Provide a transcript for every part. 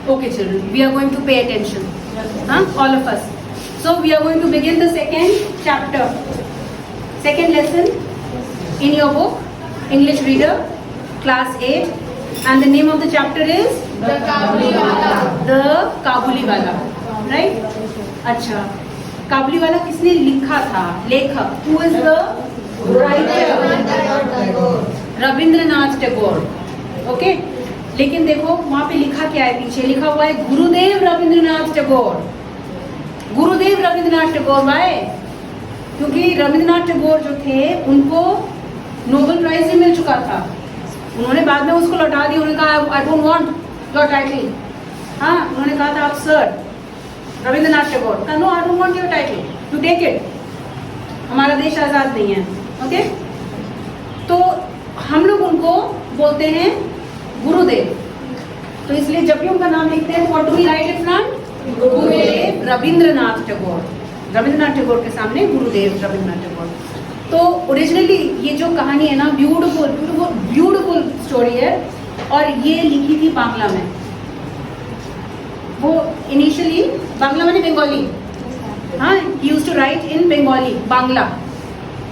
Okay, children, we are going to pay attention. All of us. So we are going to begin the second chapter, second lesson in your book, English Reader, Class 8, and the name of the chapter is The Kabuliwala. The Kabuliwala, right? अच्छा, काबुलीवाला किसने लिखा था? लेखक. Who is the writer? Rabindranath Tagore. Okay, लेकिन देखो वहां पे लिखा क्या है, पीछे लिखा हुआ है गुरुदेव रविंद्रनाथ टैगोर. गुरुदेव रविंद्रनाथ टैगोर भाई, क्योंकि रविंद्रनाथ टैगोर जो थे उनको नोबेल प्राइज भी मिल चुका था. उन्होंने बाद में उसको लौटा दिया. उन्होंने कहा I don't want your title. हाँ, उन्होंने कहा था आप सर रविंद्रनाथ टैगोर का, no I don't want your title, you take it. हमारा देश आजाद नहीं है. ओके, तो हम लोग उनको बोलते हैं गुरुदेव. तो इसलिए जब भी उनका नाम लिखते हैं, what do we write in front? Gurudev Rabindranath Tagore. Rabindranath Tagore के सामने गुरुदेव रविंद्रनाथ टैगोर. तो ओरिजिनली ये जो कहानी है ना, ब्यूटीफुल ब्यूटीफुल ब्यूटीफुल स्टोरी है, और ये लिखी थी बांग्ला में. वो इनिशियली बांग्ला माने बंगाली. हाँ, he used to write in Bengali, Bangla.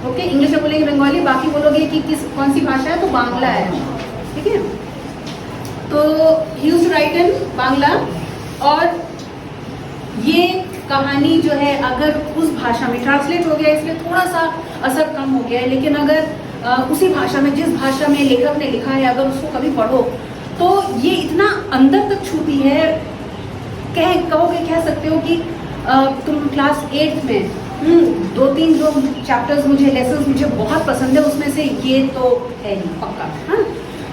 Okay, English में बोलेंगे बंगाली, बाकी बोलोगे कि कौन सी भाषा है, तो बांग्ला है. ठीक है, तो ही यूज्ड टू राइट इन बांग्ला. और ये कहानी जो है अगर उस भाषा में ट्रांसलेट हो गया, इसलिए थोड़ा सा असर कम हो गया है, लेकिन अगर उसी भाषा में, जिस भाषा में लेखक ने लिखा है, अगर उसको कभी पढ़ो तो ये इतना अंदर तक छूती है. कह सकते हो कि तुम क्लास 8 में 2-3 जो चैप्टर्स मुझे, लेसन्स मुझे बहुत पसंद है, उसमें से ये तो है ही पक्का. हाँ,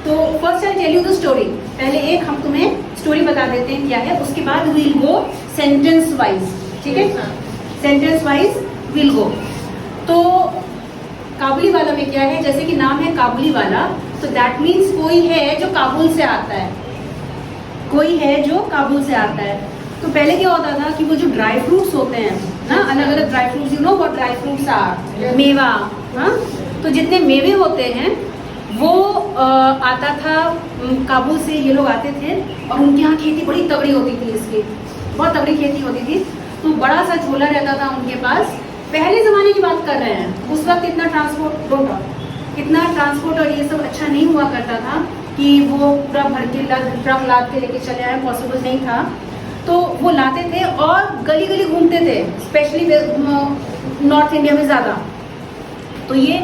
तो first I tell you the story. पहले एक हम तुम्हें स्टोरी बता देते हैं क्या है, उसके बाद वील गो सेंटेंस वाइज. ठीक है, सेंटेंस वाइज वील गो. तो काबुलीवाला में क्या है, जैसे कि नाम है काबुलीवाला, तो दैट मीन्स कोई है जो काबुल से आता है. कोई है जो काबुल से आता है. तो पहले क्या होता था कि वो जो ड्राई फ्रूट्स होते हैं ना, अलग अलग dry fruits, you know what dry fruits are, mewa. हाँ, तो जितने मेवे होते हैं वो आता था काबुल से. ये लोग आते थे और उनके यहाँ खेती बड़ी तगड़ी होती थी, इसकी बहुत तगड़ी खेती होती थी. तो बड़ा सा झोला रहता था उनके पास. पहले ज़माने की बात कर रहे हैं, उस वक्त इतना ट्रांसपोर्ट और ये सब अच्छा नहीं हुआ करता था कि वो पूरा भर के ट्रक लाद के लेके चले आए, पॉसिबल नहीं था. तो वो लाते थे और गली गली घूमते थे, स्पेशली नॉर्थ इंडिया में ज़्यादा. तो ये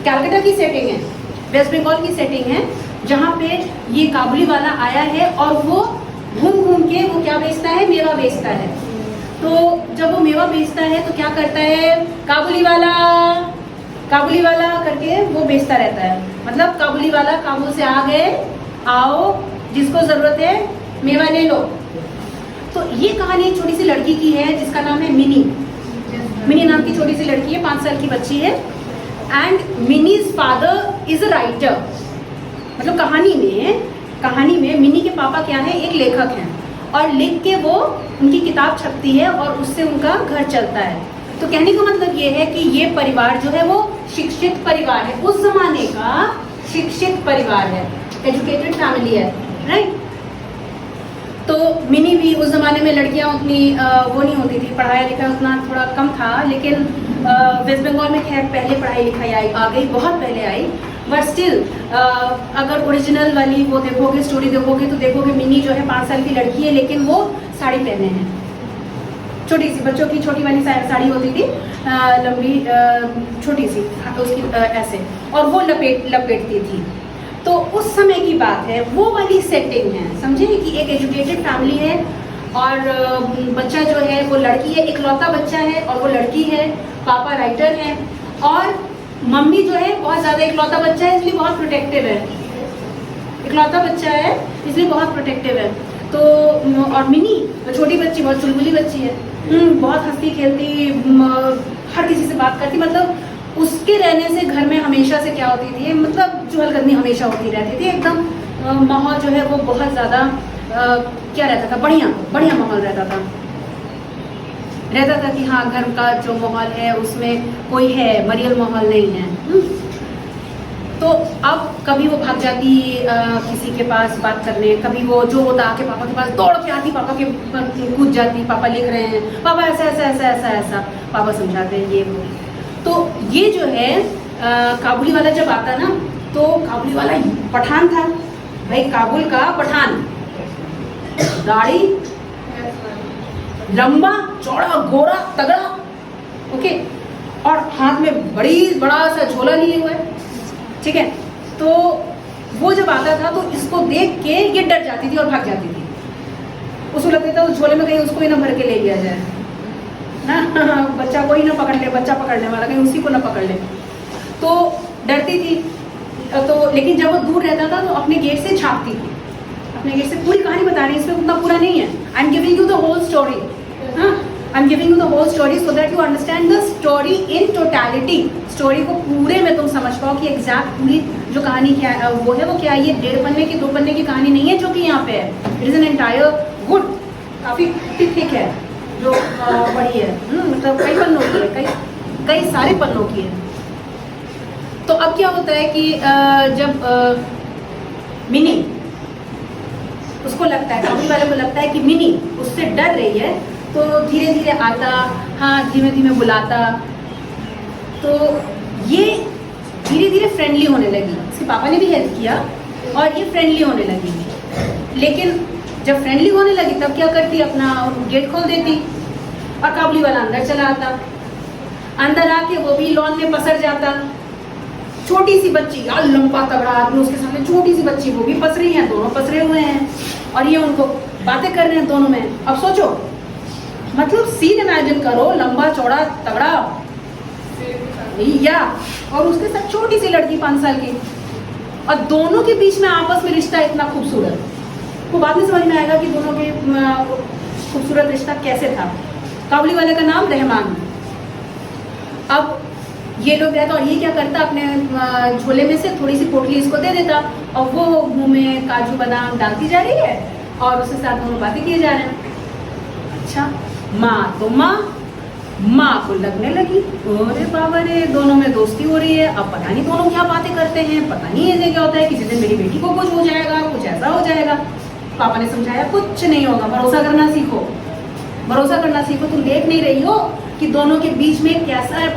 कैलकाटा की सेटिंग है, वेस्ट बंगाल की सेटिंग है, जहाँ पे ये काबुलीवाला आया है और वो घूम घूम के वो क्या बेचता है, मेवा बेचता है. तो जब वो मेवा बेचता है तो क्या करता है, काबुलीवाला काबुलीवाला करके वो बेचता रहता है. मतलब काबुलीवाला काबुल से आ गए, आओ जिसको जरूरत है मेवा ले लो. तो ये कहानी एक छोटी सी लड़की की है जिसका नाम है मिनी. मिनी नाम की छोटी सी लड़की है, 5 साल की बच्ची है. And minis father is a writer. मतलब कहानी में मिनी के पापा क्या है, एक लेखक हैं, और लिख के वो उनकी किताब छपती है और उससे उनका घर चलता है. तो कहने का मतलब ये है कि ये परिवार जो है वो शिक्षित परिवार है, उस जमाने का शिक्षित परिवार है, एजुकेटेड फैमिली है, राइट. तो मिनी भी, उस जमाने में लड़कियां उतनी वो नहीं होती थी, पढ़ाई लिखाई उतना थोड़ा कम था. लेकिन वेस्ट बंगाल में खैर पहले पढ़ाई लिखाई आ गई, बहुत पहले आई. बट स्टिल अगर ओरिजिनल वाली वो देखोगे, स्टोरी देखोगे, तो देखोगे मिनी जो है 5 साल की लड़की है, लेकिन वो साड़ी पहने हैं. छोटी सी, बच्चों की छोटी वाली साड़ी होती थी, लंबी छोटी सी उसकी ऐसे, और वो लपेटती थी. तो उस समय की बात है, वो वाली सेटिंग है. समझे कि एक एजुकेटेड फैमिली है और बच्चा जो है वो लड़की है, इकलौता बच्चा है और वो लड़की है. पापा राइटर हैं और मम्मी जो है बहुत ज़्यादा, इकलौता बच्चा है इसलिए बहुत प्रोटेक्टिव है. इकलौता बच्चा है इसलिए बहुत प्रोटेक्टिव है. तो और मिनी छोटी बच्ची, बहुत चुलबुली बच्ची है, बहुत हंसती खेलती, हर किसी से बात करती. मतलब उसके रहने से घर में हमेशा से क्या होती थी, मतलब चहलकदमी हमेशा होती रहती थी. एकदम माहौल जो है वो बहुत ज़्यादा क्या रहता था, बढ़िया माहौल रहता था कि हाँ, घर का जो माहौल है उसमें कोई है, मरियल माहौल नहीं है. तो अब कभी वो भाग जाती किसी के पास बात करने, कभी वो जो होता आके पापा के पास दौड़ के आती, पापा के कूद जाती, पापा लिख रहे हैं, पापा ऐसा ऐसा ऐसा ऐसा ऐसा, पापा समझाते हैं ये वो। तो ये जो है काबुली वाला जब आता ना, तो काबुली वाला पठान था भाई, काबुल का पठान, दाढ़ी, लंबा चौड़ा गोरा तगड़ा, ओके, और हाथ में बड़ा सा झोला लिए हुआ है, ठीक है। तो वो जब आता था तो इसको देख के ये डर जाती थी और भाग जाती थी। उसको लगता था उस झोले में कहीं उसको ही ना भर के ले लिया जाए ना, बच्चा को ही ना पकड़ ले, बच्चा पकड़ने वाला कहीं उसी को ना पकड़ ले, तो डरती थी। तो लेकिन जब वो दूर रहता था तो अपने गेट से झांकती थी, अपने गेट से। पूरी कहानी बता रही है, इसमें उतना पूरा नहीं है। I am giving you the whole story, I am giving you the whole story so that you understand the story in totality. Story को पूरे में तुम समझ पाओ कि एग्जैक्ट पूरी जो कहानी क्या है वो है, वो क्या है। ये 1.5 पन्ने की 2 पन्ने की कहानी नहीं है जो कि यहाँ पे है। It is an entire good, काफी थिक है, जो बड़ी है, मतलब कई पन्नों की है, कई सारे पन्नों की है। तो अब क्या होता है कि जब मिनी, उसको लगता है, काबुली वाले को लगता है कि मिनी उससे डर रही है, तो धीरे धीरे आता, हाँ धीमे धीमे बुलाता, तो ये धीरे धीरे फ्रेंडली होने लगी। इसके पापा ने भी हेल्प किया और ये फ्रेंडली होने लगी। लेकिन जब फ्रेंडली होने लगी तब क्या करती, अपना गेट खोल देती और काबुली वाला अंदर चला आता। अंदर आके वो भी लॉन में पसर जाता। छोटी सी बच्ची, यार लंबा तगड़ा आदमी उसके सामने, छोटी सी बच्ची, वो भी पस रही है, दोनों पसरे हुए हैं और ये उनको बातें कर रहे हैं दोनों में। अब सोचो, मतलब सीन इमेजिन करो, लंबा चौड़ा तगड़ा या, और उसके साथ छोटी सी लड़की 5 साल की, और दोनों के बीच में आपस में रिश्ता इतना खूबसूरत। वो बाद में समझ में आएगा कि दोनों के खूबसूरत रिश्ता कैसे था। काबुली वाले का नाम रहमान। अब ये लोग रहता, और ये क्या करता, अपने झोले में से थोड़ी सी पोटली इसको दे देता और वो मुंह में काजू बादाम डालती जा रही है और उसके साथ दोनों बातें किए जा रहे हैं। अच्छा, माँ तो माँ को लगने लगी, अरे बाबा रे, दोनों में दोस्ती हो रही है। अब पता नहीं दोनों क्या बातें करते हैं, पता नहीं ऐसे क्या होता है कि जिस दिन मेरी बेटी को कुछ हो जाएगा, कुछ ऐसा हो जाएगा। पापा ने समझाया कुछ नहीं होगा, भरोसा करना सीखो, भरोसा करना सीखो। तुम देख नहीं रही हो कि दोनों के बीच में कैसा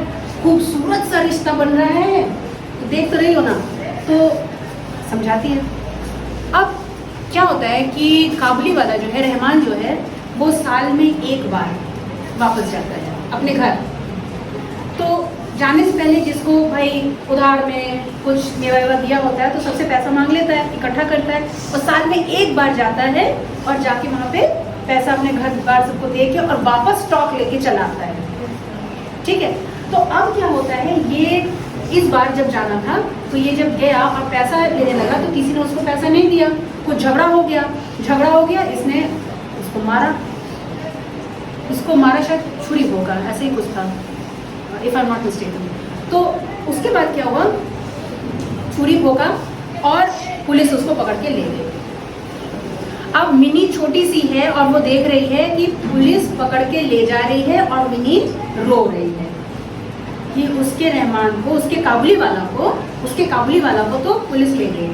खूबसूरत सा रिश्ता बन रहा है, तो देख तो रही हो ना। तो समझाती है। अब क्या होता है कि काबुली वाला जो है, रहमान जो है, वो साल में 1 बार वापस जाता है अपने घर। तो जाने से पहले जिसको भाई उधार में कुछ मेवा वेवा दिया होता है तो सबसे पैसा मांग लेता है, इकट्ठा करता है, और साल में 1 बार जाता है और जाके वहाँ पे पैसा अपने घर बार सबको दे के और वापस स्टॉक लेके चला आता है। ठीक है, तो अब क्या होता है, ये इस बार जब जाना था तो ये जब गया और पैसा लेने लगा तो किसी ने उसको पैसा नहीं दिया, कुछ झगड़ा हो गया, इसने उसको मारा, शायद छुरी होगा, ऐसे ही कुछ था, if I am not mistaken. तो उसके बाद क्या हुआ, छुरी भोंका और पुलिस उसको पकड़ के ले गई। अब मिनी छोटी सी है और वो देख रही है कि पुलिस पकड़ के ले जा रही है और मिनी रो रही है कि उसके रहमान को, उसके काबुली वाला को तो पुलिस ले गई।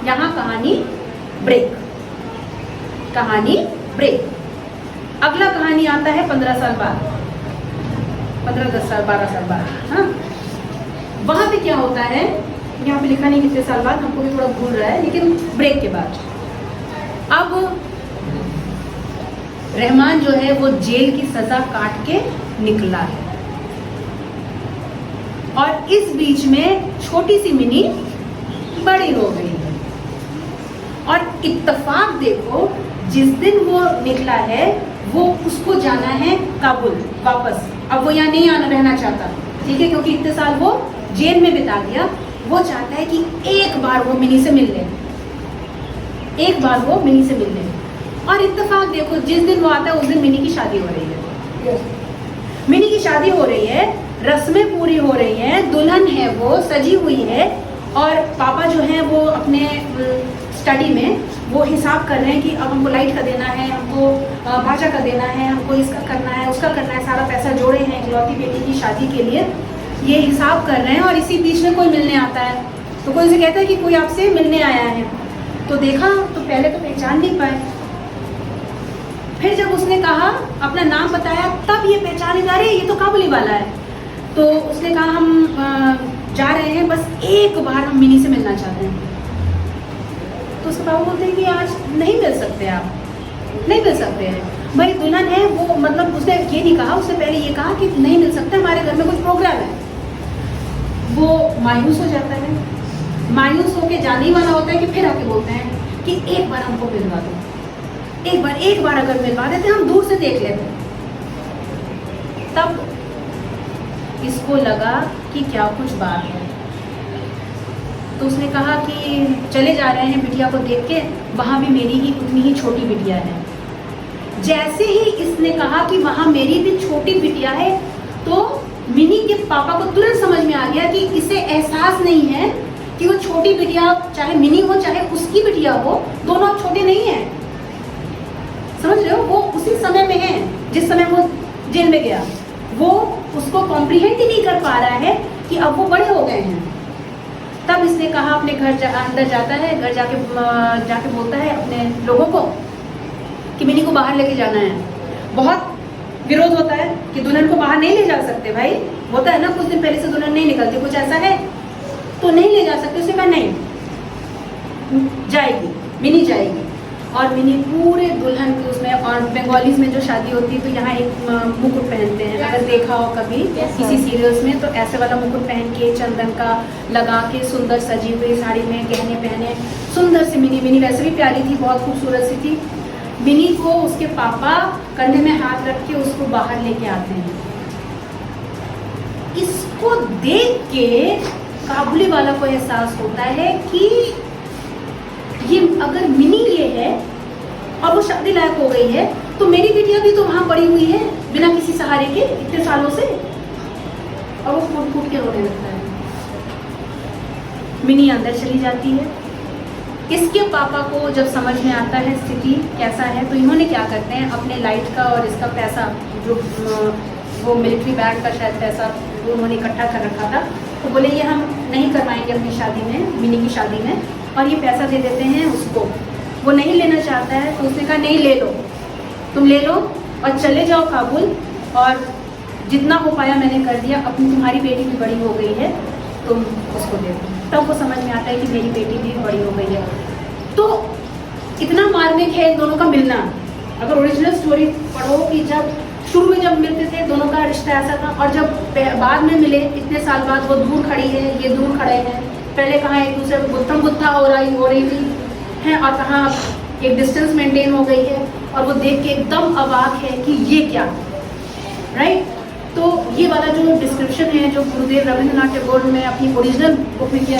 यहाँ कहानी ब्रेक। अगला कहानी आता है 15 साल बाद, 15, 10 साल, 12 साल बाद। हाँ, वहां पे क्या होता है, यहाँ पे लिखा नहीं कितने साल बाद, हमको भी थोड़ा भूल रहा है, लेकिन ब्रेक के बाद अब रहमान जो है वो जेल की सजा काट के निकला है, और इस बीच में छोटी सी मिनी बड़ी हो गई है। और इत्तेफाक देखो, जिस दिन वो निकला है वो उसको जाना है काबुल वापस। अब वो यहाँ नहीं आना रहना चाहता, ठीक है, क्योंकि इतने साल वो जेल में बिता दिया। वो चाहता है कि एक बार वो मिनी से मिल ले, और इत्तेफाक देखो, जिस दिन वो आता है उस दिन मिनी की शादी हो रही है। रस्में पूरी हो रही हैं, दुल्हन है वो, सजी हुई है, और पापा जो हैं वो अपने स्टडी में वो हिसाब कर रहे हैं कि अब हमको लाइट का देना है, हमको भाषा का देना है, हमको इसका करना है, उसका करना है। सारा पैसा जोड़े हैं इकलौती बेटी की शादी के लिए, ये हिसाब कर रहे हैं। और इसी बीच में कोई मिलने आता है, तो कोई से कहता है कि कोई आपसे मिलने आया है, तो देखा तो पहले तो पहचान नहीं पाए, फिर जब उसने कहा अपना नाम बताया तब ये पहचाने, अरे ये तो काबुली वाला है। तो उसने कहा हम जा रहे हैं, बस एक बार हम मिनी से मिलना चाहते हैं। तो उसके बाबू बोलते हैं कि आज नहीं मिल सकते, आप नहीं मिल सकते हैं, भाई दुल्हन है वो, मतलब उसने ये नहीं कहा, उसने पहले ये कहा कि नहीं मिल सकते, हमारे घर में कुछ प्रोग्राम है। वो मायूस हो जाता है, मायूस होके जाने ही वाला होता है कि फिर आके बोलते हैं कि एक बार हमको मिलवा दो, एक बार अगर मिलवा देते हम दूर से देख लेते। तब इसको लगा कि क्या कुछ बात है, तो उसने कहा कि चले जा रहे हैं बिटिया को देख के, वहाँ भी मेरी ही उतनी ही छोटी बिटिया है। जैसे ही इसने कहा कि वहाँ मेरी भी छोटी बिटिया है, तो मिनी के पापा को तुरंत समझ में आ गया कि इसे एहसास नहीं है कि वो छोटी बिटिया, चाहे मिनी हो चाहे उसकी बिटिया हो, दोनों अब छोटे नहीं हैं। समझ रहे हो, वो उसी समय में है जिस समय वो जेल में गया, वो उसको कॉम्प्रिहेंड ही नहीं कर पा रहा है कि अब वो बड़े हो गए हैं। तब इसने कहा अपने घर अंदर जाता है, घर जाके बोलता है अपने लोगों को कि मिनी को बाहर लेके जाना है। बहुत विरोध होता है कि दुल्हन को बाहर नहीं ले जा सकते, भाई होता है ना, कुछ दिन पहले से दुल्हन नहीं निकलती, कुछ ऐसा है तो नहीं ले जा सकते। उसने कहा नहीं, जाएगी मिनी जाएगी। और मिनी पूरे दुल्हन के उसमें, और बंगालीज में जो शादी होती है तो यहाँ एक मुकुट पहनते हैं, अगर देखा हो कभी किसी सीरियल्स में, तो ऐसे वाला मुकुट पहन के चंदन का लगा के सुंदर सजी हुई साड़ी में गहने पहने सुंदर सी मिनी वैसे भी प्यारी थी, बहुत खूबसूरत सी थी। मिनी को उसके पापा कंधे में हाथ रख के उसको बाहर लेके आते हैं। इसको देख के काबुली वाला को एहसास होता है कि ये अगर मिनी ये है और वो शादी लायक हो गई है, तो मेरी बिटिया भी तो वहां पड़ी हुई है बिना किसी सहारे के इतने सालों से। और वो फूट फूट के रोने लगता है। मिनी अंदर चली जाती है। इसके पापा को जब समझ में आता है स्थिति कैसा है, तो इन्होंने क्या करते हैं, अपने लाइट का और इसका पैसा, जो वो मिलिट्री बैग का शायद पैसा वो उन्होंने इकट्ठा कर रखा था, तो बोले ये हम नहीं करवाएंगे अपनी शादी में, मिनी की शादी में, और ये पैसा दे देते हैं उसको। वो नहीं लेना चाहता है, तो उसने कहा नहीं ले लो, तुम ले लो और चले जाओ काबुल, और जितना हो पाया मैंने कर दिया, अपनी तुम्हारी बेटी भी बड़ी हो गई है, तुम उसको दे दो। तब वो समझ में आता है कि मेरी बेटी भी बड़ी हो गई है। तो इतना मार्मिक है इन दोनों का मिलना। अगर ओरिजिनल स्टोरी पढ़ो कि जब शुरू में जब मिलते थे दोनों का रिश्ता ऐसा था, और जब बाद में मिले इतने साल बाद, वो दूर खड़ी है, ये दूर खड़े हैं, पहले कहाँ एक दूसरे को गुत्थम गुत्था हो रही थी है, और कहाँ एक डिस्टेंस मेंटेन हो गई है, और वो देख के एकदम अवाक है कि ये क्या, राइट। तो ये वाला जो डिस्क्रिप्शन है जो गुरुदेव रविंद्रनाथ टैगोर ने अपनी ओरिजिनल बुक में किया,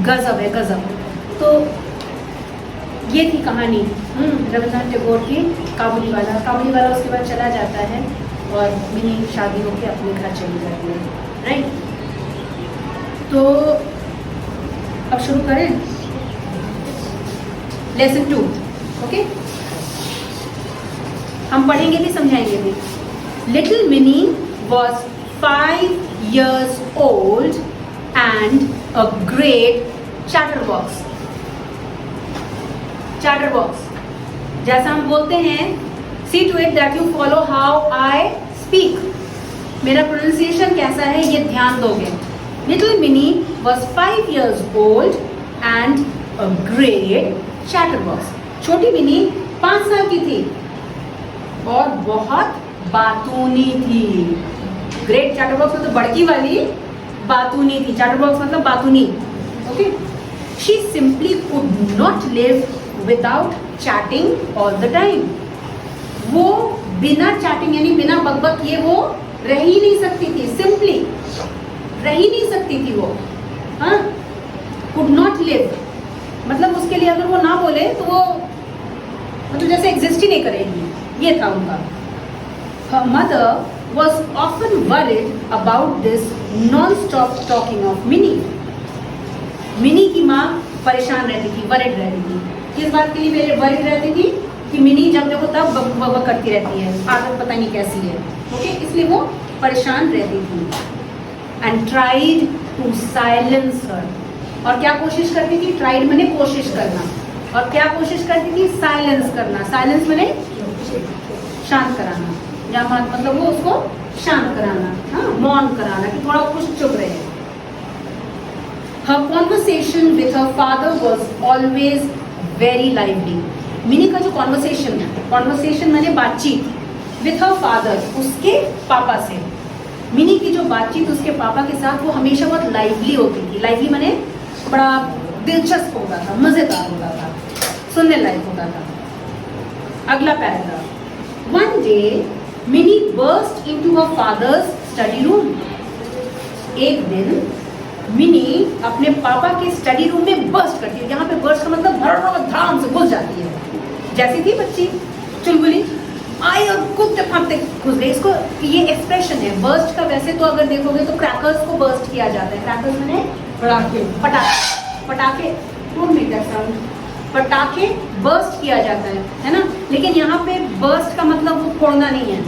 गजब है, गजब। तो ये थी कहानी रविंद्रनाथ टैगोर की काबुली वाला उसके बाद चला जाता है और मिनी शादी होकर अपने घर चली जाती है, राइट। तो अब शुरू करें लेसन 2, ओके। हम पढ़ेंगे भी समझाएंगे भी। Little mini was 5 years old and a great chatterbox. Chatterbox, जैसा हम बोलते हैं, see to it that you follow how I speak. मेरा प्रोनाउंसिएशन कैसा है ये ध्यान दोगे। Little Minnie was 5 years old and a great chatterbox. छोटी मिनी 5 साल की थी और बहुत बातूनी थी। ग्रेट चैटरबॉक्स मतलब बड़की वाली बातूनी थी। चैटरबॉक्स मतलब बातूनी, okay. She simply could not live without chatting all the time. वो बिना चैटिंग यानी बिना बकबक किए वो रह ही नहीं सकती थी, सिंपली रह ही नहीं सकती थी वो। हाँ, कुड नॉट लिव मतलब उसके लिए अगर वो ना बोले तो वो मतलब जैसे एग्जिस्ट ही नहीं करेगी, ये था उनका। Her mother was often worried about this non-stop talking of Minnie. Mini की माँ परेशान रहती थी, worried रहती थी। किस बात के लिए worried रहती थी कि मिनी जब देखो तब बक करती रहती है, आदत पता नहीं कैसी है, ओके। इसलिए वो परेशान रहती थी। And tried to silence her. और क्या कोशिश करती थी? ट्राइड मैंने कोशिश करना, और क्या कोशिश करती थी? साइलेंस करना। साइलेंस मैंने शांत कराना, या मतलब वो उसको शांत कराना, हाँ, मौन कराना, कि थोड़ा कुछ चुप रहे। Her conversation with her father was always very lively. Mini का जो कॉन्वर्सेशन है, कॉन्वर्सेशन मैंने बातचीत, विथ हर फादर, उसके पापा से, मिनी की जो बातचीत उसके पापा के साथ वो हमेशा बहुत लाइवली होती थी। लाइवली मैंने बड़ा दिलचस्प होता था, मजेदार होता था, सुनने लायक होता था। अगला paragraph. One day mini burst into her father's study room. एक दिन मिनी अपने पापा के स्टडी रूम में बर्स्ट करती है। यहाँ पे बर्स्ट का मतलब धड़ाम से घुस जाती है, जैसी थी बच्ची चुलबुली आई और कूदते फांदते घुस गई। इसको ये एक्सप्रेशन है बर्स्ट का। वैसे तो अगर देखोगे तो क्रैकर्स को बर्स्ट किया जाता है। क्रैकर्स मैंने पटाखे, पटाखे डोंट मेक दैट साउंड, पटाखे बर्स्ट किया जाता है ना। लेकिन यहाँ पे बर्स्ट का मतलब वो फोड़ना नहीं है,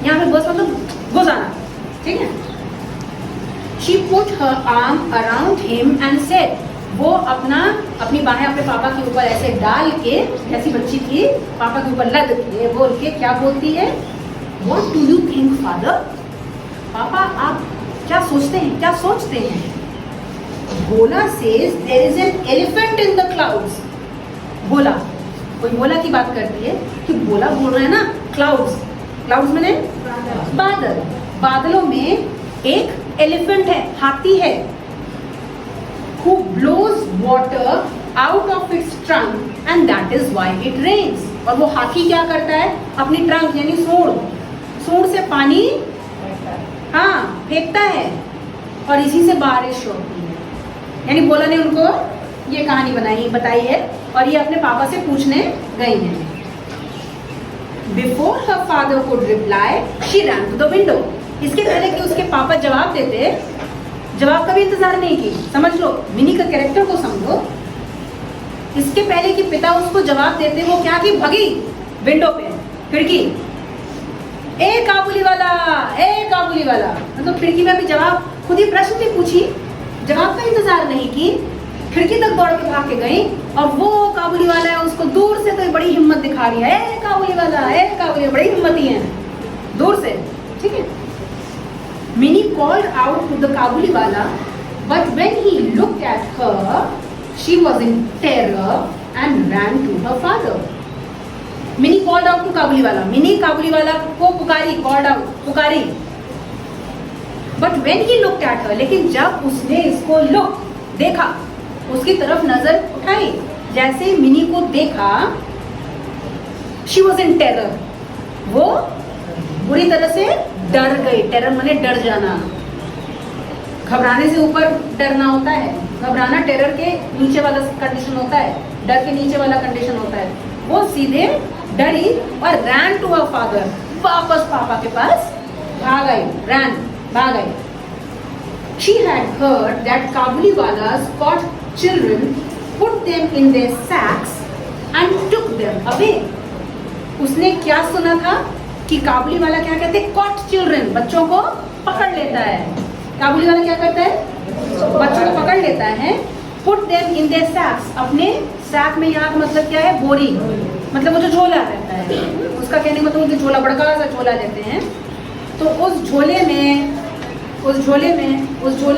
यहाँ पे बर्स्ट मतलब घुसाना, ठीक है। She put her arm around him and said, वो अपनी बाहें अपने पापा के ऊपर ऐसे डाल के, जैसी बच्ची थी पापा के ऊपर लद के बोल के क्या बोलती है? What do you think, father? पापा आप क्या सोचते हैं, क्या सोचते हैं? भोला says there is an elephant in the clouds. भोला, कोई भोला की बात करती है कि भोला बोल रहा है ना क्लाउड्स, क्लाउड्स मैंने बादल, बादलों में एक एलिफेंट है, हाथी है, who blows water out of its trunk and that is why it rains. और वो हाथी क्या करता है? अपनी ट्रंक यानी सूंड से पानी हाँ फेंकता है और इसी से बारिश होती है। यानी भोला ने उनको ये कहानी बताई है और ये अपने पापा से पूछने गई हैं। Before her father could reply, she ran to the window. इसके पहले कि उसके पापा जवाब देते, जवाब का भी इंतजार नहीं की। समझ लो मिनी का कैरेक्टर को समझो। इसके पहले कि पिता उसको जवाब देते, वो क्या की? भगी विंडो पे, खिड़की। ए काबुली वाला, ए काबुली वाला, मतलब खिड़की में भी जवाब, खुद ही प्रश्न भी पूछी, जवाब का इंतजार नहीं की, खिड़की तक दौड़ के भाग के गई और वो काबुली वाला है उसको दूर से तो बड़ी हिम्मत दिखा रही है। ए काबुली वाला, ए काबुली, बड़ी हिम्मती है दूर से, ठीक है। Minnie called out to the Kabuliwala, but when he looked at her, she was in terror and ran to her father. Minnie called out to Kabuliwala. Minnie Kabuliwala को पुकारी, called out, पुकारी. But when he looked at her, लेकिन जब उसने इसको देखा, उसकी तरफ नजर उठाई, जैसे मिनी को देखा, she was in terror. वो बुरी तरह से डर गई। टेरर माने डर जाना, घबराने से ऊपर डरना होता है। घबराना टेरर के नीचे वाला कंडीशन होता है, डर के नीचे वाला कंडीशन होता है। वो सीधे डरी और रैन टू हर फादर, वापस पापा के पास भाग आई, भाग आई। She had heard that Kabuliwalas caught children, put them in their sacks and took them away. उसने क्या सुना था कि काबुली वाला क्या कहते हैं? कॉट चिल्ड्रन, बच्चों को पकड़ लेता है। काबुली वाला क्या करता है? बच्चों को पकड़ लेता है। पुट देम इन देयर सैक्स, अपने सैक में, यहाँ का मतलब क्या है? बोरी, मतलब वो जो झोला रहता है, उसका कहने का मतलब झोला, बड़का सा झोला देते हैं। तो उस झोले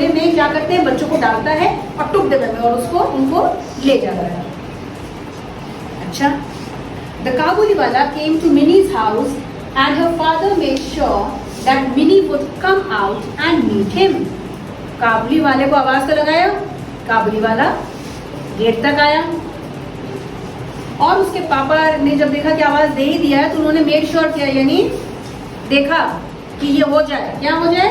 में क्या करते हैं? बच्चों को डालता है और टुक देता है और उनको ले जाता है। अच्छा, the Kabuliwala came to Mini's house and her father made sure that Minnie would come out and meet him. काबुली वाले को आवाज तो लगाया, काबुली वाला गेट तक आया और उसके पापा ने जब देखा कि आवाज दे ही दिया है तो उन्होंने मेड श्योर किया, यानी देखा कि ये हो जाए, क्या हो जाए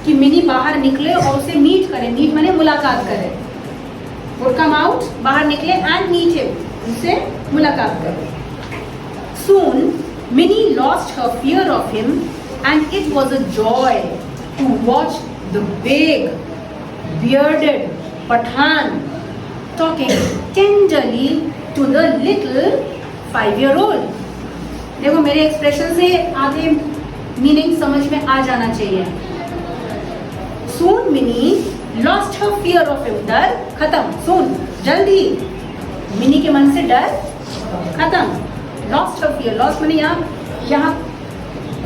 कि मिनी बाहर निकले और उसे मीट करे। मीट माने मुलाकात करे, would come out, बाहर निकले and meet him, उससे मुलाकात करे। Soon Minnie lost her fear of him and it was a joy to watch the big bearded Pathan talking tenderly to the little 5-year-old. देखो मेरे एक्सप्रेशन से आगे meaning समझ में आ जाना चाहिए। Soon Minnie lost her fear of him, डर खत्म, सुन जल्दी, मिनी के मन से डर खत्म, लॉस्ट हर फियर, लॉस्ट माने यहाँ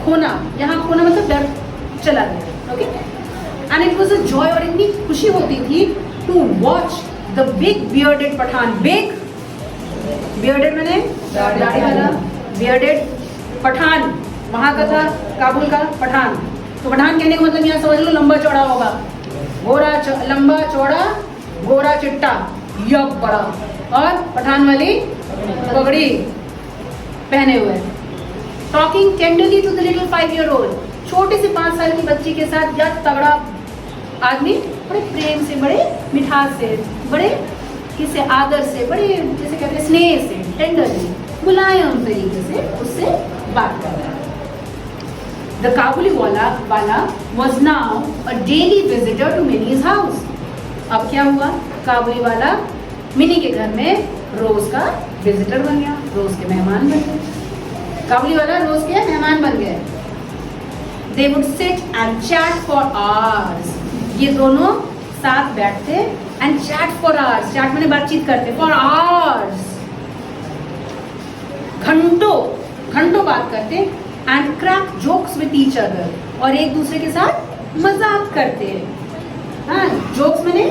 खोना, यहाँ खोना मतलब डर चला गया, okay. And it was a joy, और इतनी खुशी होती थी to watch the big bearded Pathan, big bearded मैंने दाढ़ी वाला, बियर्डेड पठान वहां का था, काबुल का पठान। तो पठान कहने का मतलब यहाँ समझ लो लंबा चौड़ा होगा, लंबा चौड़ा गोरा चिट्टा यब बड़ा, और पठान वाली पगड़ी पहने हुए, talking tenderly to the little 5-year-old, छोटे से 5 साल की बच्ची के साथ या तगड़ा आदमी बड़े प्रेम से, बड़े मिठास से, बड़े किसे आदर से, बड़े जैसे कहते हैं स्नेह से, टेंडरली मुलायम तरीके से उससे बात कर रहा है। द काबुली वाला was now a daily visitor to Minnie's house. अब क्या हुआ, काबुली वाला मिनी के घर में रोज का विजिटर बन गया, रोज के मेहमान बन गए, काबुली वाला रोज के मेहमान बन गए। They would sit and chat for hours. ये दोनों साथ बैठते and chat for hours, chat माने बातचीत करते, for hours, घंटों बात करते, and crack jokes with each other, और एक दूसरे के साथ मजाक करते हैं। हाँ, जोक्स माने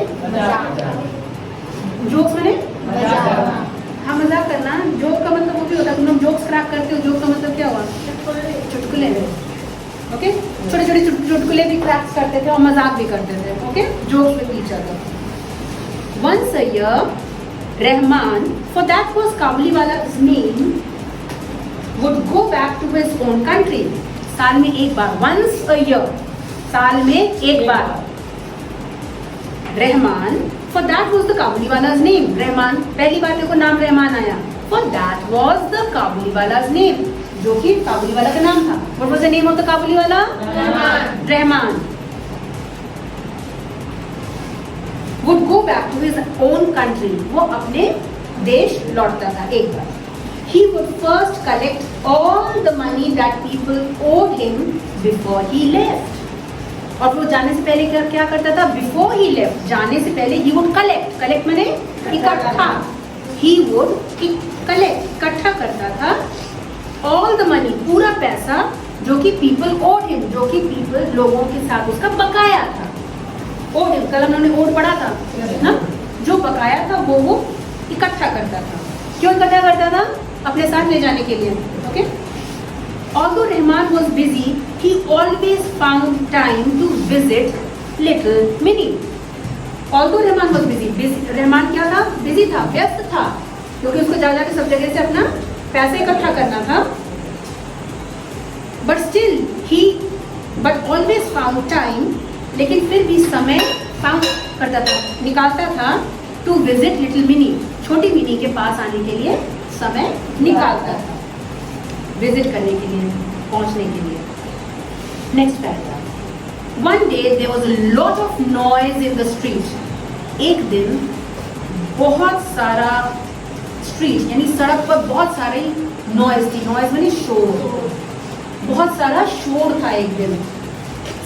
हाँ मजाक करना, जोक का मतलब वो भी होता है, तुम लोग जोक्स क्रैक करते हो, जोक का मतलब क्या हुआ, चुटकुले में, ओके, छोटे छोटे चुटकुले भी क्रैक्स करते थे और मजाक भी करते थे, okay, jokes with each other. Once a year Rahman, for that was Kabuliwala name, would go back to his own country. साल में एक बार, once a year, साल में एक बार, Rahman, for that was the काबुलीवाला's name, Rahman, पहली बार देखो नाम रहमान आया, for that was the काबुलीवाला's name, जो कि काबुलीवाला का नाम था। What was the name of the Kabuliwala? Rahman. would go back to his own country, वो अपने देश लौटता था एक बार। He would first collect all the money that people owed him before he left. और वो जाने से पहले क्या करता था? Before he left, जाने से पहले he would collect माने इकट्ठा, he would collect, इकट्ठा करता था all the money, पूरा पैसा जो कि people owed him, जो कि people लोगों के साथ उसका बकाया था। owed him, कल हमने owed पढ़ा था ना, जो बकाया था वो इकट्ठा करता था। क्यों इकट्ठा करता था? अपने साथ ले जाने के लिए, okay. Although Rahman was busy, he always found time to visit little Minnie. Although Rahman was busy, Rahman क्या था? बिजी था, व्यस्त था, क्योंकि उसको जा के सब जगह से अपना पैसे इकट्ठा करना था। But always found time, लेकिन फिर भी समय found करता था, निकालता था to visit little Minnie, छोटी मिनी के पास आने के लिए समय निकालता था, विजिट करने के लिए, पहुंचने के लिए। Next paragraph. One day there was a lot of noise in the street. एक दिन बहुत सारा स्ट्रीट यानी सड़क पर बहुत सारी नॉइज थी, नॉइज माने शोर, बहुत सारा शोर था एक दिन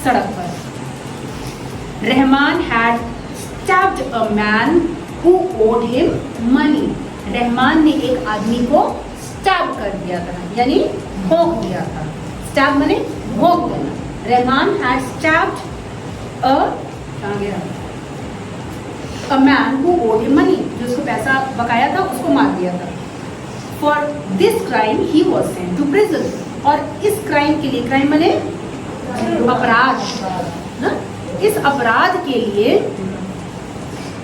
सड़क पर। Rahman had stabbed a man who owed him money. Rahman ने एक आदमी को स्टैब कर दिया था, यानी भोंक दिया था। स्टैब माने भोंक देना। Rahman had stabbed a man who owed him money, जो उसको पैसा बकाया था उसको मार दिया था। For this crime he was sent to prison, और इस क्राइम के लिए, क्राइम माने अपराध ना, इस अपराध के लिए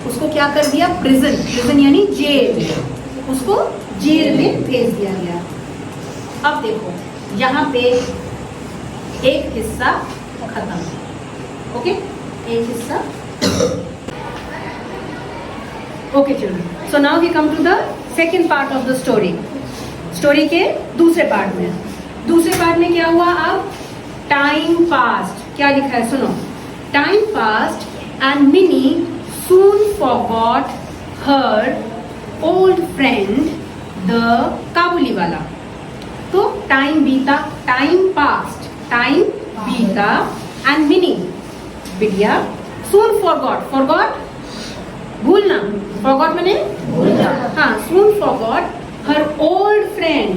उसको क्या कर दिया? प्रिजन, प्रिजन यानी जेल, उसको जेल में भेज दिया गया। अब देखो यहाँ पे एक हिस्सा खत्म, ओके, एक हिस्सा okay children. So now we come to the second part of the story. Story के दूसरे पार्ट में, दूसरे पार्ट में क्या हुआ? अब टाइम पास्ट, क्या लिखा है सुनो। Time past and mini soon forgot her old friend the Kabuliwala. तो टाइम बीता, टाइम पास्ट, टाइम बीता, एंड मिनी बिटिया सून फॉरगॉट, फॉरगॉट भूलना, फॉरगॉट मैंने भूलना, हाँ, सून फॉरगॉट हर ओल्ड फ्रेंड,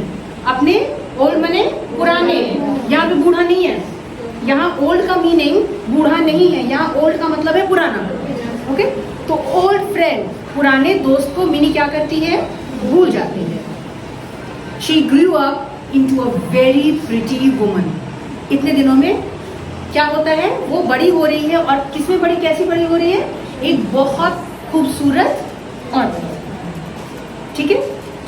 अपने ओल्ड मैंने पुराने, यहाँ पे बूढ़ा नहीं है, यहाँ ओल्ड का मीनिंग बूढ़ा नहीं है, यहाँ ओल्ड का मतलब है पुराना, ओके। तो ओल्ड फ्रेंड, पुराने दोस्त को मिनी क्या करती है, भूल जाती है। She grew up into a very pretty woman, इतने दिनों में क्या होता है, वो बड़ी हो रही है, और किसमें बड़ी, कैसी बड़ी हो रही है, एक बहुत खूबसूरत औरत, ठीक है।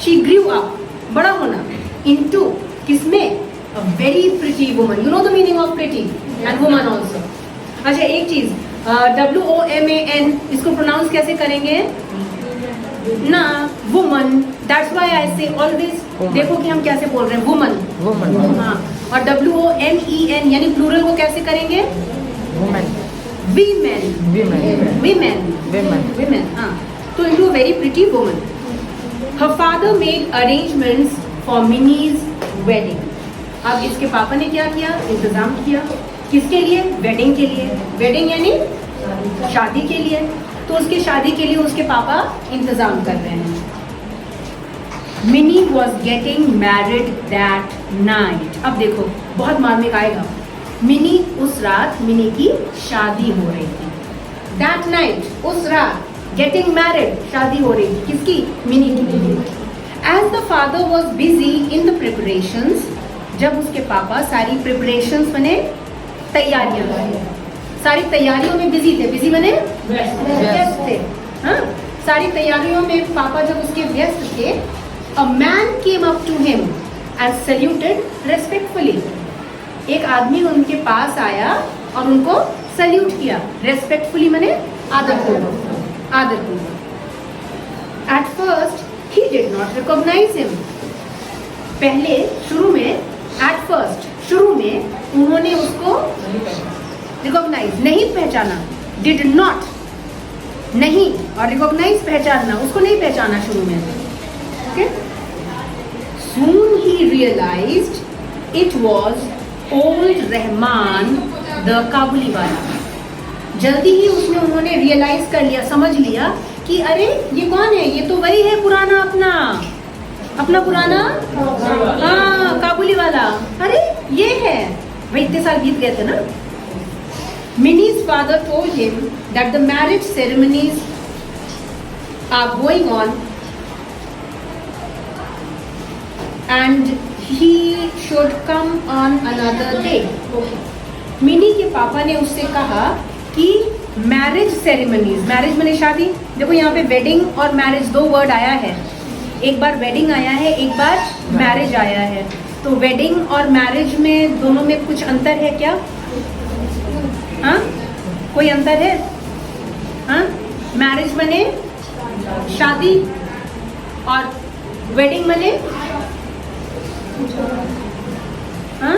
शी ग्रू अप, बड़ा होना, इनटू किसमें, a very pretty woman, you know the meaning of pretty and woman also. अच्छा एक चीज, WOMAN, इसको प्रोनाउंस कैसे करेंगे ना, वुमन, दैट्स व्हाई आई से ऑलवेज, देखो कि हम कैसे बोल रहे हैं, वुमन, हाँ, और WOMEN यानी प्लूरल को कैसे करेंगे, वीमेन, हाँ। तो into very pretty woman. Her father made arrangements for minis wedding, अब इसके पापा ने क्या किया, इंतजाम किया, किसके लिए, वेडिंग के लिए, वेडिंग यानी शादी के लिए, तो उसके शादी के लिए उसके पापा इंतजाम कर रहे हैं। Mini was getting married that night, अब देखो बहुत मार्मिक आएगा, मिनी उस रात, मिनी की शादी हो रही थी, दैट नाइट, उस रात, गेटिंग मैरिड, शादी हो रही थी, किसकी, मिनी की। As the father was busy in the preparations, जब उसके पापा सारी प्रिपरेशंस बने, तैयारियां, सारी तैयारियों में बिजी थे, बिजी बने व्यस्त थे, हाँ, सारी तैयारियों में पापा जब उसके व्यस्त थे, a man came up to him and saluted respectfully, एक आदमी उनके पास आया और उनको सैल्यूट किया, रेस्पेक्टफुली माने आदरपूर्वक, आदरपूर्वक। At first he did not recognise him, पहले शुरू में, एट फर्स्ट शुरू में उन्होंने उसको रिकॉग्नाइज, नहीं पहचाना, डिड नॉट नहीं, और रिकॉग्नाइज पहचानना, उसको नहीं पहचाना शुरू में, ओके। सून ही realised it was old Rahman the Kabuliwala, जल्दी ही उसने, उन्होंने रियलाइज कर लिया, समझ लिया कि अरे ये कौन है, ये तो वही है पुराना, अपना पुराना, हाँ, काबुली वाला, अरे ये है भाई, इतने साल बीत गए थे ना। Minnie's father told him that the marriage ceremonies are going on and he should come on another day. Mini के पापा ने उससे कहा कि मैरिज सेरेमनीज, मैरिज माने शादी, देखो यहाँ पे वेडिंग और मैरिज दो वर्ड आया है, एक बार वेडिंग आया है, एक बार मैरिज आया है, तो वेडिंग और मैरिज में दोनों में कुछ अंतर है क्या, हाँ, कोई अंतर है, हाँ, मैरिज माने शादी और वेडिंग माने, हाँ,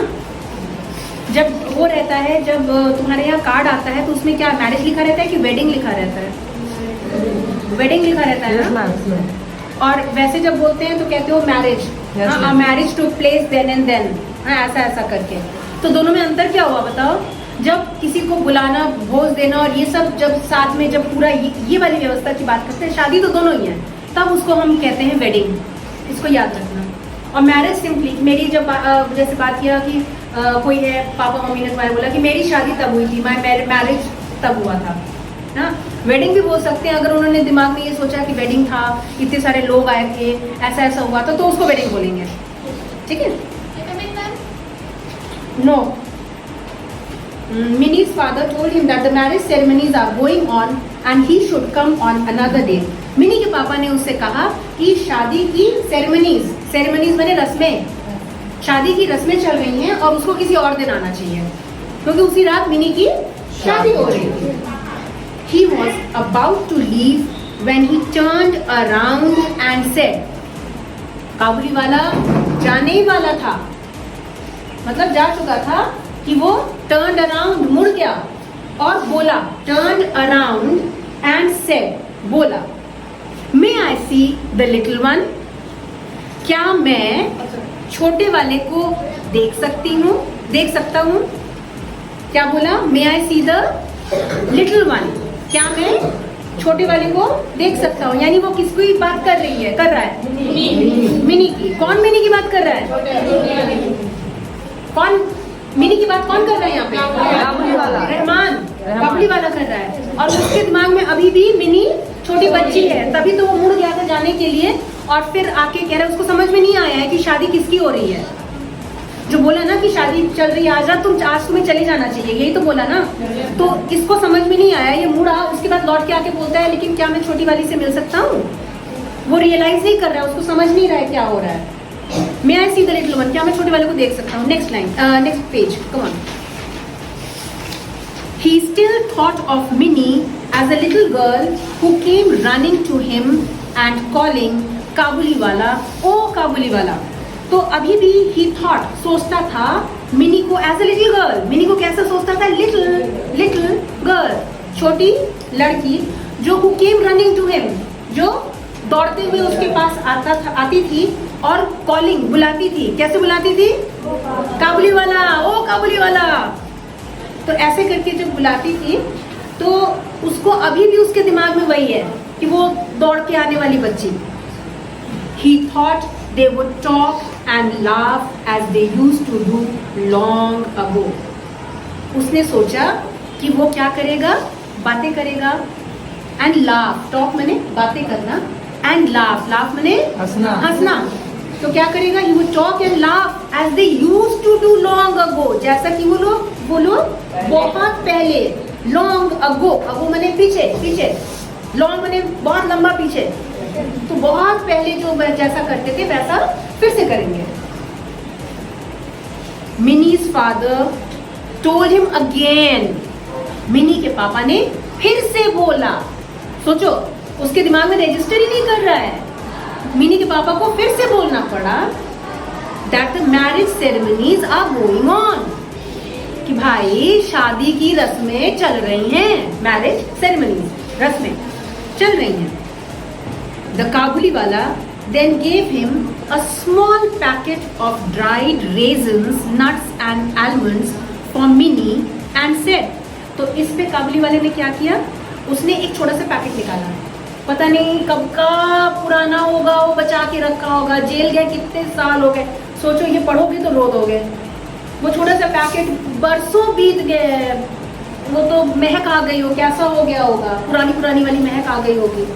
जब वो रहता है, जब तुम्हारे यहाँ कार्ड आता है तो उसमें क्या मैरिज लिखा रहता है कि वेडिंग लिखा रहता है, वेडिंग लिखा रहता है ना, और वैसे जब बोलते हैं तो कहते हो मैरिज, हाँ, marriage to place then and then, हाँ, ऐसा ऐसा करके, तो दोनों में अंतर क्या हुआ बताओ, जब किसी को बुलाना, भोज देना और ये सब जब साथ में, जब पूरा ये वाली व्यवस्था की बात करते हैं, शादी तो दोनों ही है, तब उसको हम कहते हैं वेडिंग, इसको याद रखना। और मैरिज सिंपली, मेरी जब जैसे बात किया कि कोई है, पापा मम्मी ने तुम्हारे बोला कि मेरी शादी तब हुई थी, मैरिज तब हुआ था ना, वेडिंग भी बोल सकते हैं अगर उन्होंने दिमाग में ये सोचा कि वेडिंग था, इतने सारे लोग आए थे, ऐसा ऐसा हुआ था, तो उसको वेडिंग बोलेंगे, ठीक है। No, Minnie's father told him that the marriage ceremonies are going on and he should come on another day. Mini के पापा ने उससे कहा कि शादी की सेरेमनीज माने रस्में, शादी की रस्में चल रही हैं और उसको किसी और दिन आना चाहिए, क्योंकि उसी रात मिनी की शादी हो रही थी। He was about to leave when he turned around and said, काबुली वाला जाने ही वाला था, मतलब जा चुका था, कि वो turned around, मुड़ गया और बोला, turned around and said, बोला, may I see the little one, क्या मैं छोटे वाले को देख सकता हूँ, क्या बोला, may I see the little one, क्या मैं छोटे वाले को देख सकता हूँ? यानी वो किसकी बात कर रही है, कर रहा है? मिनी की। कौन मिनी की बात कर रहा है? कौन मिनी की बात कौन कर रहा है यहाँ पे? रहमान काबुली वाला कर रहा है। और उसके दिमाग में अभी भी मिनी छोटी बच्ची है, तभी तो वो मुड़ गया था जाने के लिए। और फिर आके कह रहा है, उसको समझ में नहीं आया है कि शादी किसकी हो रही है। जो बोला ना कि शादी चल रही है, आज तुम्हें चले जाना चाहिए, यही तो बोला ना। तो इसको समझ में नहीं आया, ये मुड़ा। उसके बाद लौट के आके बोलता है, लेकिन क्या मैं छोटी वाली से मिल सकता हूँ? वो रियलाइज नहीं कर रहा है, उसको समझ नहीं रहा है क्या हो रहा है। May I see the little one? क्या मैं छोटे वाले को देख सकता हूँ? Next line, next page, come on. He still thought of Minnie as a little girl who came running to him and calling काबुली वाला, ओ काबुली वाला। तो अभी भी he thought, सोचता था मिनी को as a little girl। Mini को कैसा सोचता था? little girl, छोटी लड़की, जो who came running to him, जो दौड़ते हुए उसके पास आती थी और कॉलिंग, बुलाती थी। कैसे बुलाती थी? काबुली वाला, ओ काबुली वाला। तो ऐसे करके जब बुलाती थी तो उसको अभी भी उसके दिमाग में वही है कि वो दौड़ के आने वाली बच्ची। He thought they would talk and laugh as they used to do long ago. उसने सोचा कि वो क्या करेगा? बातें करेगा। And laugh, talk माने बातें करना, and laugh माने हंसना। तो क्या करेगा? He would talk and laugh as they used to do long ago, जैसा कि वो लोग बहुत पहले, long ago माने पीछे, long माने बहुत लंबा पीछे। तो बहुत पहले जो जैसा करते थे वैसा फिर से करेंगे। Minnie's father told him again. Mini के पापा ने फिर से बोला। सोचो, उसके दिमाग में रजिस्टर ही नहीं कर रहा है। मिनी के पापा को फिर से बोलना पड़ा that the marriage ceremonies are going on, कि भाई शादी की रस्में चल रही हैं। मैरिज सेरेमनीज, रस्में चल रही हैं। The काबुली वाला then gave him a small packet of dried raisins, nuts and almonds for Minnie and said, तो इस पे काबुली वाले ने क्या किया? उसने एक छोटा सा पैकेट निकाला, पता नहीं कब का पुराना होगा, वो बचा के रखा होगा, जेल गए कितने साल हो गए। सोचो, ये पढ़ोगे तो रो दोगे। वो छोटा सा पैकेट बरसों बीत गए, वो तो महक आ गई हो, कैसा हो गया होगा, पुरानी वाली महक आ गई होगी।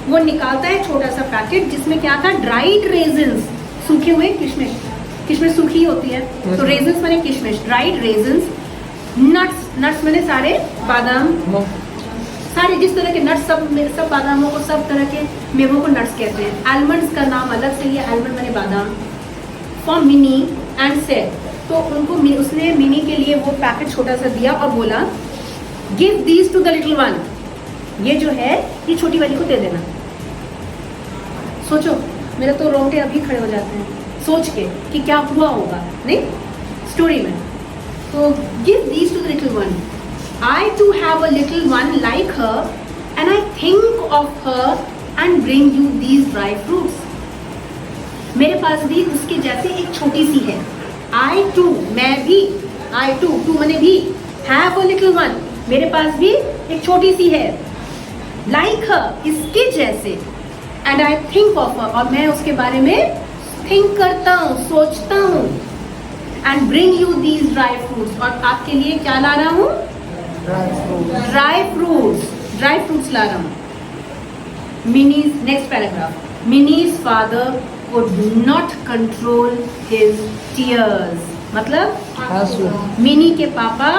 वो निकालता है छोटा सा पैकेट जिसमें क्या था? ड्राइड रेजिन्स, सूखे हुए किशमिश सूखी होती है तो रेजिन्स माने किशमिश, ड्राइड रेजिन्स। नट्स माने सारे बादाम, सारे जिस तरह के नट्स, सब बादामों को, सब तरह के मेवों को नट्स कहते हैं। आलमंड्स का नाम अलग से लिया, आलमंड माने बादाम। फॉर मिनी एंड सेड, तो उनको उसने मिनी के लिए वो पैकेट छोटा सा दिया और बोला, give these two the little one, ये जो है ये छोटी वाली को दे देना। सोचो, मेरे तो रोंगटे अभी खड़े हो जाते हैं सोच के कि क्या हुआ होगा नहीं स्टोरी में। तो give these two the little one, I too have a little one like her and I think of her and bring you these dry fruits. मेरे पास भी उसके जैसे एक छोटी सी है। I too, मैं भी, I too माने भी, have a little one, मेरे पास भी एक छोटी सी है। Like her, इसके जैसे, and I think of her, और मैं उसके बारे में think करता हूँ, सोचता हूँ। And bring you these dry fruits, और आपके लिए क्या ला रहा हूँ? ड्राई फ्रूट्स ला रहा हूँ। Minis, next paragraph, Mini's father could not control his tears, मतलब आंसू। मिनी के पापा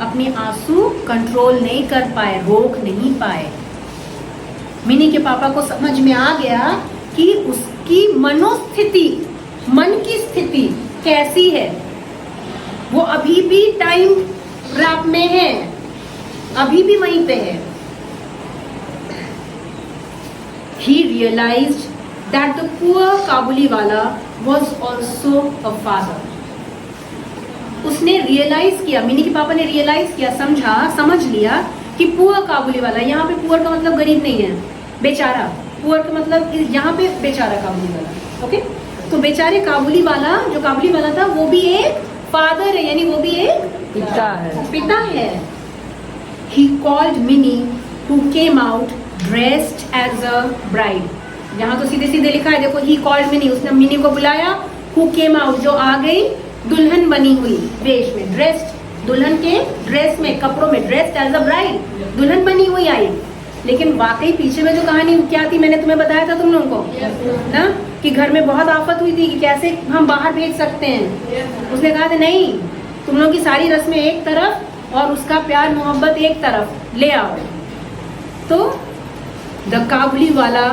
अपने आंसू कंट्रोल नहीं कर पाए, रोक नहीं पाए। मिनी के पापा को समझ में आ गया कि उसकी मनोस्थिति, मन की स्थिति कैसी है। वो अभी भी टाइम ट्रैप में है, अभी भी वहीं पे है। He realized that the poor काबुली वाला was also a father. उसने रियलाइज किया, मिनी के पापा ने रियलाइज किया, समझ लिया कि पुअर काबुली वाला, यहाँ पे पुअर का मतलब गरीब नहीं है, बेचारा। पुअर का मतलब यहाँ पे बेचारा काबुली वाला, ओके। तो बेचारे काबुली वाला, जो काबुली वाला था वो भी एक फादर है, यानी वो भी एक पिता है। He called Minnie who came out dressed as a bride। यहाँ तो सीधे सीधे लिखा है, देखो he called Minnie, उसने मिनी को बुलाया। who came out, जो आ गई दुल्हन बनी हुई वेश में, ड्रेस्ड, दुल्हन के ड्रेस में, कपड़ों में, ड्रेस्ड एज अ ब्राइड, दुल्हन बनी हुई आई। लेकिन वाकई पीछे में जो कहानी क्या थी, मैंने तुम्हें बताया था तुम लोगों को ना, कि घर में बहुत आफत हुई थी कि कैसे हम बाहर भेज सकते हैं। उसने कहा था नहीं, तुम लोगों की सारी रस्में एक तरफ और उसका प्यार मोहब्बत एक तरफ ले आओ। तो the Kabuliwala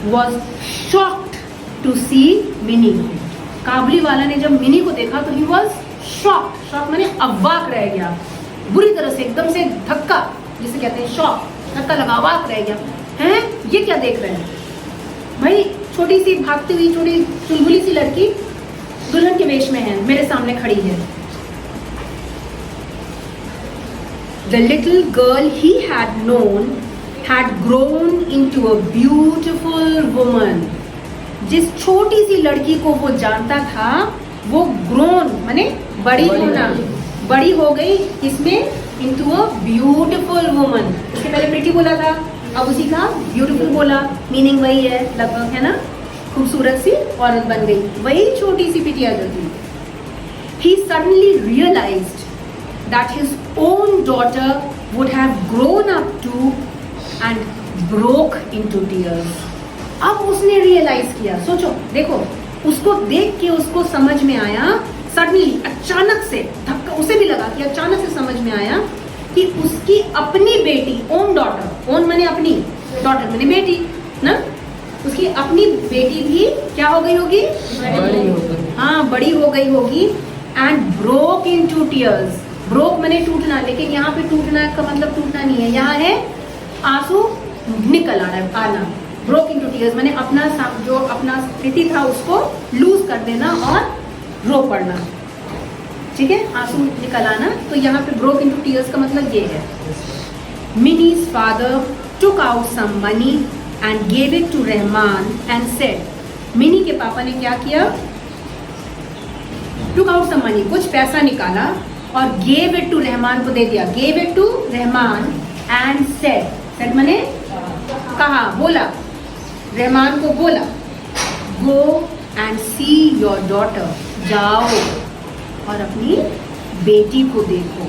was shocked to see Mini. Kabuliwala ने जब मिनी को देखा तो ही वॉज शॉक्ड, शॉक माने अवाक रह गया, बुरी तरह से, एकदम से धक्का जिसे कहते हैं शॉक, धक्का लगा, अवाक रह गया। हैं, ये क्या देख रहे हैं भाई, छोटी सी भागती हुई छोटी चुलबुली सी लड़की दुल्हन के वेश में है, मेरे सामने खड़ी है। The little girl he had known had grown into a beautiful woman। जिस छोटी सी लड़की को वो जानता था, वो grown माने बड़ी होना, बड़ी हो गई इसमें, into a beautiful woman। इसके पहले pretty बोला था, अब उसी का beautiful बोला, मीनिंग वही है लगभग, है ना, खूबसूरत सी औरत बन गई, वही छोटी सी बिटिया जो थी। He suddenly realized that his own daughter would have grown up too and broke into tears। अब उसने रियलाइज किया, सोचो, देखो, उसको देख के उसको समझ में आया, सडनली, अचानक से धक्का उसे भी लगा कि अचानक से समझ में आया कि उसकी अपनी बेटी, ओन डॉटर, ओन माने अपनी, डॉटर माने बेटी ना, उसकी अपनी बेटी भी क्या हो गई होगी, बड़ी हो गई, हाँ बड़ी हो गई होगी। And broke into tears, broke माने टूटना, लेकिन यहाँ पे टूटना का मतलब टूटना नहीं है, यहाँ है आंसू निकल आ रहा है, आना। ब्रोक इनटू टीयर्स माने अपना जो अपना स्थिति था उसको लूज कर देना और रो पड़ना, ठीक है, आंसू निकल आना। तो यहाँ पे ब्रोक इनटू टीयर्स का मतलब ये है। Mini's father took out some money and gave it to Rahman and said, Mini के पापा ने क्या किया, टुक आउट सम मनी, कुछ पैसा निकाला और गेव इट टू रहमान को दे दिया, gave it to Rahman and said, said माने कहा, बोला, रहमान को बोला, go and see your daughter, जाओ और अपनी बेटी को देखो,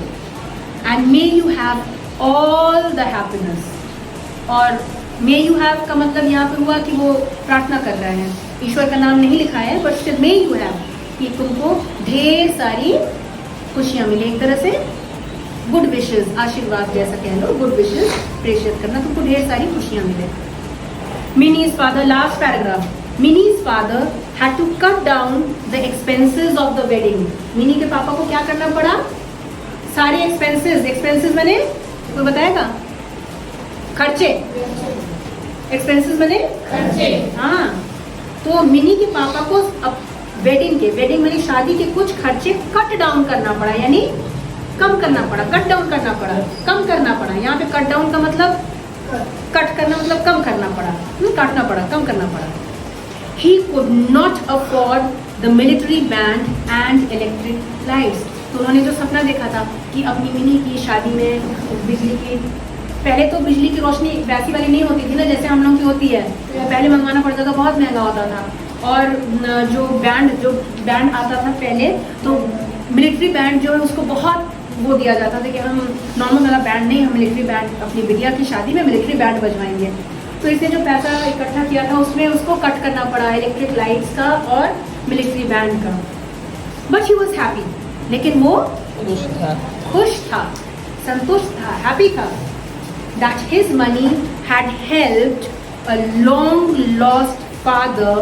and may you have all the happiness. और मे यू हैव का मतलब यहाँ पे हुआ कि वो प्रार्थना कर रहा है, ईश्वर का नाम नहीं लिखा है, but still may you have, कि तुमको ढेर सारी खुशियाँ मिले, एक तरह से गुड विशेस, आशीर्वाद जैसा कह लो, गुड विशेस प्रेषित करना, तुमको ढेर सारी खुशियाँ मिले। Mini's father, last paragraph, Mini's father had to cut down the expenses of the wedding. Mini के पापा को क्या करना पड़ा, सारे एक्सपेंसेस, एक्सपेंसेस मैंने कोई बताएगा, खर्चे, एक्सपेंसेस मैंने खर्चे, हाँ। तो मिनी के पापा को अब वेडिंग मैंने शादी के कुछ खर्चे कट डाउन करना पड़ा, यानी कम करना पड़ा, कट डाउन करना पड़ा, कम करना पड़ा। यहाँ पे कट डाउन का मतलब कट करना, मतलब कम करना पड़ा, काटना पड़ा, कम करना पड़ा। He could not afford the military band and electric lights। तो उन्होंने जो सपना देखा था कि अपनी मिनी की शादी में बिजली की, पहले तो बिजली की रोशनी वैसी वाली नहीं होती थी ना जैसे हम लोग की होती है, पहले मंगवाना पड़ता था, बहुत महंगा होता था। और जो बैंड आता था पहले, तो मिलिट्री बैंड जो है उसको बहुत वो दिया जाता था कि हम नॉर्मल वाला बैंड नहीं, हम मिलिट्री बैंड, अपनी बिटिया की शादी में मिलिट्री बैंड बजवाएंगे। तो इसने जो पैसा इकट्ठा किया था उसमें उसको कट करना पड़ा, इलेक्ट्रिक लाइट्स का और मिलिट्री बैंड का। बट ही वॉज हैप्पी, लेकिन वो खुश था, संतुष्ट था, हैप्पी था। That his money had helped a long lost father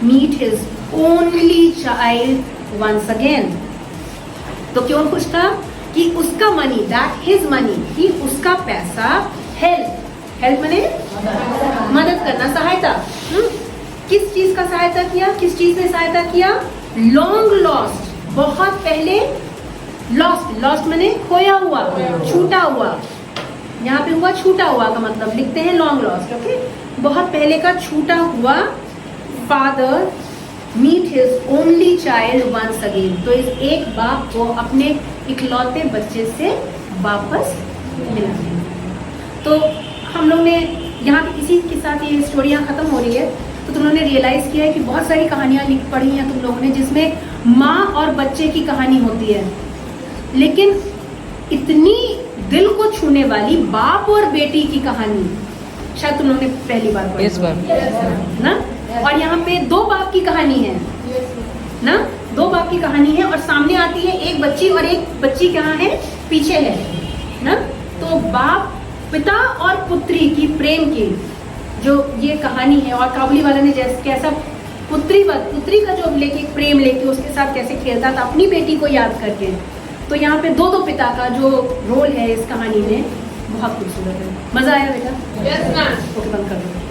meet his only child once again। तो क्यों खुश था कि उसका मनी, that his money, कि उसका पैसा, हेल्प माने मदद करना, सहायता, किस चीज का सहायता किया, किस चीज ने सहायता किया, लॉन्ग लॉस्ट, बहुत पहले, लॉस्ट माने खोया हुआ, छूटा हुआ, यहाँ पे हुआ छूटा हुआ का मतलब लिखते हैं लॉन्ग लॉस्ट, ओके, बहुत पहले का छूटा हुआ father meet his only child once again. तो इस एक बाप को अपने इकलौते बच्चे से वापस मिला। तो हम लोग ने यहाँ पे इसी के साथ ये स्टोरियाँ ख़त्म हो रही है, तो तुम लोगों ने रियलाइज़ किया है कि बहुत सारी कहानियाँ लिख पढ़ी हैं तुम लोगों ने जिसमें माँ और बच्चे की कहानी होती है, लेकिन इतनी दिल को छूने वाली बाप और बेटी की कहानी शायद तुम लोगों ने पहली बार पढ़ी ना। और यहाँ पे दो बाप की कहानी है ना, दो बाप की कहानी है और सामने आती है एक बच्ची और एक बच्ची कहाँ है, पीछे है ना। तो बाप पिता और पुत्री की प्रेम की जो ये कहानी है, और काबुली वाला ने जैसे कैसा पुत्री का जो लेके प्रेम लेके उसके साथ कैसे खेलता था अपनी बेटी को याद करके, तो यहाँ पे दो पिता का जो रोल है इस कहानी में बहुत खूबसूरत है। मजा आया बेटा? Yes ma'am. ओके, बंद कर दो।